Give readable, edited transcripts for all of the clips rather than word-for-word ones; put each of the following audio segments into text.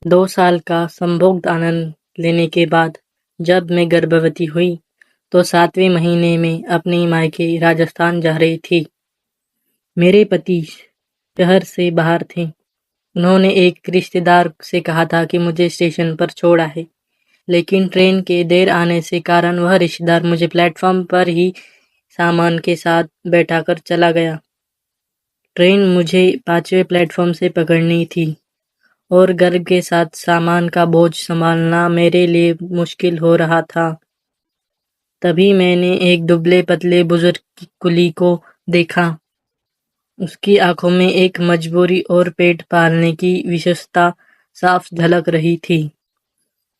2 साल का संभोग आनंद लेने के बाद जब मैं गर्भवती हुई तो 7वें महीने में अपने मायके राजस्थान जा रही थी। मेरे पति शहर से बाहर थे। उन्होंने एक रिश्तेदार से कहा था कि मुझे स्टेशन पर छोड़ आए, लेकिन ट्रेन के देर आने से कारण वह रिश्तेदार मुझे प्लेटफॉर्म पर ही सामान के साथ बैठाकर चला गया। ट्रेन मुझे 5वें प्लेटफॉर्म से पकड़नी थी और गर्भ के साथ सामान का बोझ संभालना मेरे लिए मुश्किल हो रहा था। तभी मैंने एक दुबले पतले बुजुर्ग कुली को देखा। उसकी आंखों में एक मजबूरी और पेट पालने की विशेषता साफ झलक रही थी।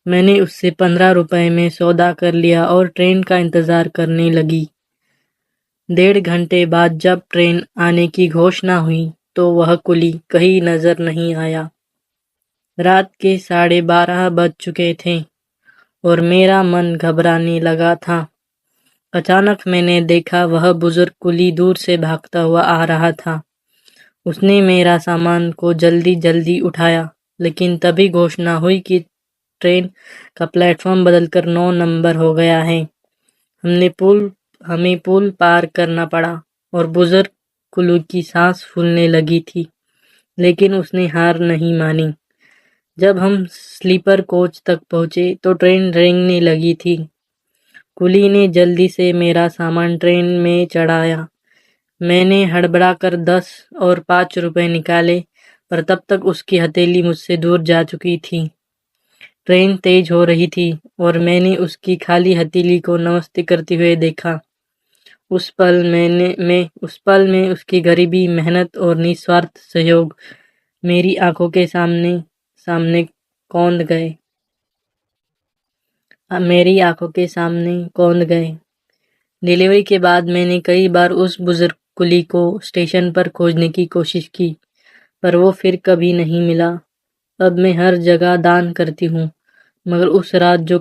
मैंने उससे 15 रुपए में सौदा कर लिया और ट्रेन का इंतजार करने लगी। 1.5 घंटे बाद जब ट्रेन आने की घोषणा हुई तो वह कुली कहीं नजर नहीं आया। रात के 12:30 बज चुके थे और मेरा मन घबराने लगा था। अचानक मैंने देखा वह बुजुर्ग कुली दूर से भागता हुआ आ रहा था। उसने मेरा सामान को जल्दी जल्दी उठाया, लेकिन तभी घोषणा हुई कि ट्रेन का प्लेटफॉर्म बदलकर 9 नंबर हो गया है। हमें पुल पार करना पड़ा और बुजुर्ग कुली की सांस फूलने लगी थी, लेकिन उसने हार नहीं मानी। जब हम स्लीपर कोच तक पहुंचे तो ट्रेन रेंगने लगी थी। कुली ने जल्दी से मेरा सामान ट्रेन में चढ़ाया। मैंने हड़बड़ाकर 10 और 5 रुपए निकाले, पर तब तक उसकी हथेली मुझसे दूर जा चुकी थी। ट्रेन तेज हो रही थी और मैंने उसकी खाली हथेली को नमस्ते करते हुए देखा। उस पल में उसकी गरीबी, मेहनत और निस्वार्थ सहयोग मेरी आंखों के सामने कौंध गए। डिलीवरी के बाद मैंने कई बार उस बुजुर्ग कुली को स्टेशन पर खोजने की कोशिश की, पर वो फिर कभी नहीं मिला। अब मैं हर जगह दान करती हूँ, मगर उस रात जो